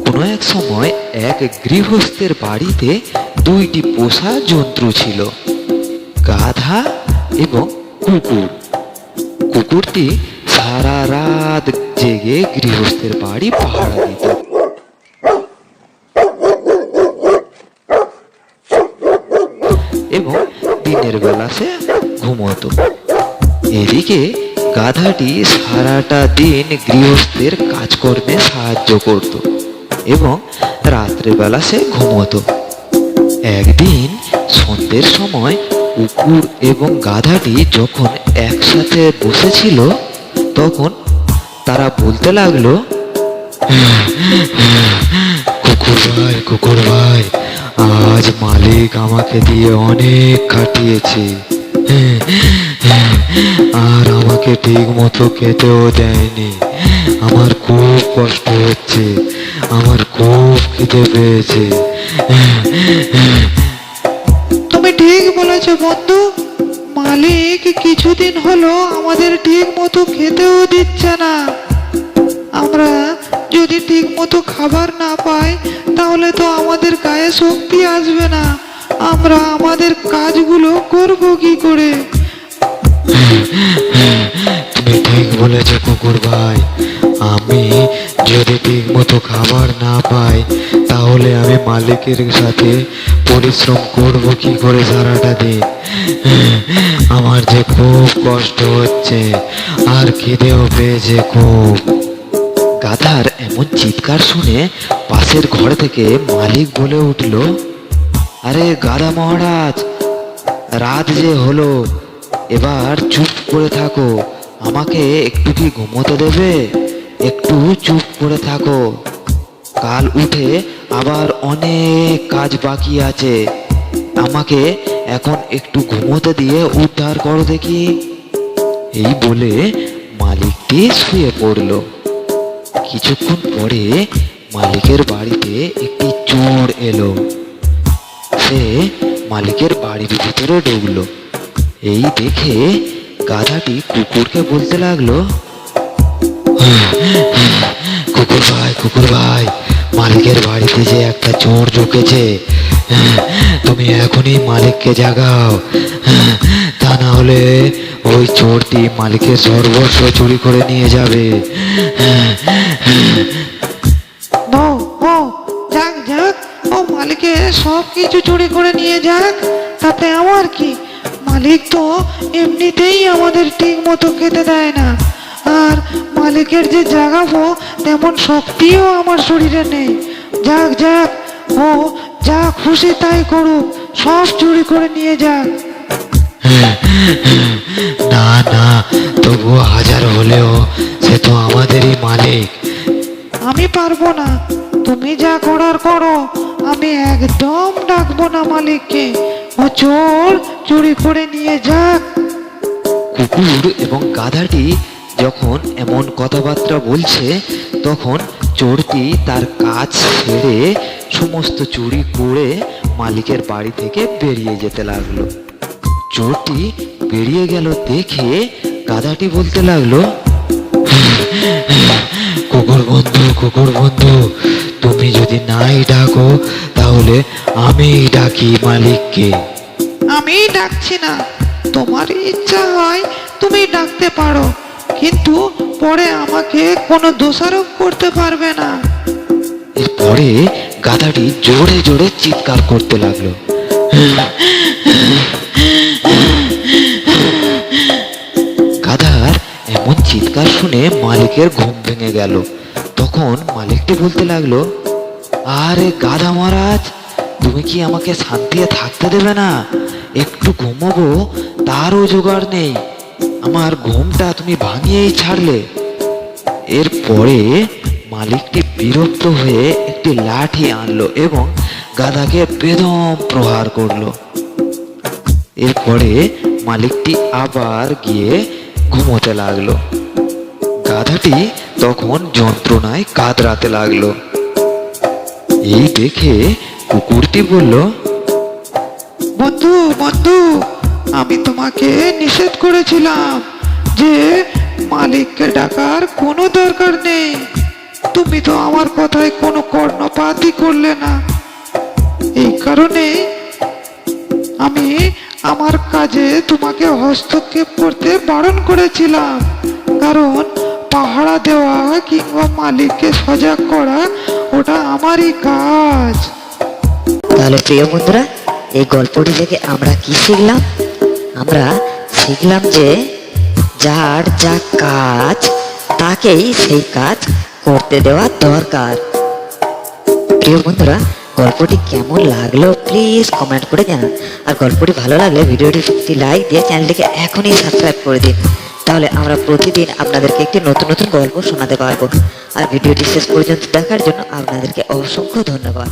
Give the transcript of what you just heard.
কোনো এক সময় এক গৃহস্থের বাড়িতে দুইটি পোষা জন্তু ছিল, গাধা এবং কুকুর। কুকুরটি সারা রাত জেগে গৃহস্থের বাড়ি পাহারা দিত এবং দিনের বেলা সে ঘুমোতো। এদিকে গাধাটি সারাটা দিন গৃহস্থের কাজকর্মে সাহায্য করত এবং রাত্রেবেলা সে ঘুমোতো। একদিন সন্ধ্যের সময় কুকুর এবং গাধাটি যখন একসাথে বসেছিল, তখন তারা বলতে লাগলো, কুকুর ভাই, আজ মালিক আমাকে দিয়ে অনেক খাটিয়েছে, আর আমাকে ঠিক মতো খেতেও দেয়নি। আমার খুব কষ্ট হচ্ছে, আমার খুব খিদে পেয়েছে। তুমি ঠিক বলেছো বন্ধু, মালিক কিছুদিন হলো আমাদের ঠিক মতো খেতেও দিচ্ছে না। আমরা যদি ঠিক মতো খাবার না পাই, তাহলে তো আমাদের গায়ে শক্তি আসবে না। আমরা আমাদের কাজগুলো করব কি করে? তুমি ঠিক বলেছো কুকুর ভাই, আমি যদি ঠিক মতো খাবার না পাই, তাহলে আমি মালিকের সাথে পরিশ্রম করব কি করে সারাটা দিন? আমার যে খুব কষ্ট হচ্ছে, আর খিদেও পেয়েছে খুব। গাধার এমন চিৎকার শুনে পাশের ঘর থেকে মালিক বলে উঠল, আরে গাধা মহারাজ, রাত যে হলো, এবার চুপ করে থাকো। আমাকে একটু কি ঘুমোতে দেবে? একটু চুপ করে থাকো, কাল উঠে আবার অনেক কাজ বাকি আছে। আমাকে এখন একটু ঘুমোতে দিয়ে উদ্ধার করো দেখি। এই বলে মালিকটি শুয়ে পড়ল। কিছুক্ষণ পরে মালিকের বাড়িতে একটি চোর এলো। সে মালিকের বাড়ির ভিতরে ঢুকলো। এই দেখে গাধাটি কুকুরকে বলতে লাগলো, কুকুর ভাই, মালিকের বাড়িতে যে একটা চোর ঢুকেছে, তুমি এখনই মালিককে জাগাও, তা না হলে ওই চোরটি মালিকের সর্বস্ব চুরি করে নিয়ে যাবে। যাক যাক, ও মালিকের সব কিছু চুরি করে নিয়ে যাক, তাতে আমার কি? মালিক তো এমনিতেই আমাদের ঠিক মতো খেতে দেয় না, আর মালিকের যে জাগাবো তেমন শক্তিও আমার শরীরে নেই। যাক যাক, ও যা খুশি তাই করুক, সব চুরি করে নিয়ে যাক। না, তবুও হাজার হলেও সে তো আমাদেরই মালিক। আমি পারবো না, তুমি যা করার করো, আমি একদম ডাকবো না মালিককে। ও চোর চুরি করে নিয়ে যাক। কুকুর এবং গাধাটি যখন এমন কথাবার্তা বলছে, তখন চোরটি তার কাজ ছেড়ে সমস্ত চুরি করে মালিকের বাড়ি থেকে বেরিয়ে যেতে লাগলো। চোরটি বেরিয়ে গেল দেখে গাধাটি বলতে লাগলো, কুকুর বন্ধু, তুমি যদি নাই ডাকো, তাহলে আমি ডাকি মালিককে। আমি ডাকছি না, তোমার ইচ্ছা হয় তুমি ডাকতে পারো, কিন্তু পরে আমাকে কোনো দোষারোপ করতে পারবে না। এরপরে গাধাটি জোরে জোরে চিৎকার করতে লাগলো। গাধার এমন চিৎকার শুনে মালিকের ঘুম ভেঙে গেল। তখন মালিকটি বলতে লাগলো, আরে গাধা মহারাজ, তুমি কি আমাকে শান্তিতে থাকতে দেবে না? একটু ঘুমোবো তারও জোগাড় নেই, আমার ঘুমটা তুমি ভাঙিয়েই ছাড়লে। এরপরে মালিকটি বিরক্ত হয়ে একটি লাঠি আনলো এবং গাধাকে বেদম প্রহার করলো। এরপরে মালিকটি আবার গিয়ে ঘুমোতে লাগলো। গাধাটি তখন যন্ত্রণায় কাতরাতে লাগলো। এই দেখে কুকুরটি বলল, বন্ধু, আমি তোমাকে নিষেধ করেছিলাম যে মালিককে ডাকার কোনো দরকার নেই। তুমি তো আমার কথায় কোনো কর্ণপাতই করলে না। এই কারণে আমি আমার কাজে তোমাকে হস্তক্ষেপ করতে বারণ করেছিলাম, কারণ পাহারা দেওয়া কিংবা মালিককে সজাগ করা ওটা আমারই কাজ। তাহলে প্রিয় বন্ধুরা, এই গল্পটি থেকে আমরা কি শিখলাম? আমরা শিখলাম যে যার যা কাজ তাকেই সেই কাজ করতে দেওয়া দরকার। প্রিয় বন্ধুরা, গল্পটি কেমন লাগলো প্লিজ কমেন্ট করে জানান। আর গল্পটি ভালো লাগলে ভিডিওটি একটি লাইক দিয়ে চ্যানেলটিকে এখনই সাবস্ক্রাইব করে দিন। তাহলে আমরা প্রতিদিন আপনাদেরকে একটি নতুন নতুন গল্প শোনাতে পারবো। আর ভিডিওটি শেষ পর্যন্ত দেখার জন্য আপনাদেরকে অসংখ্য ধন্যবাদ।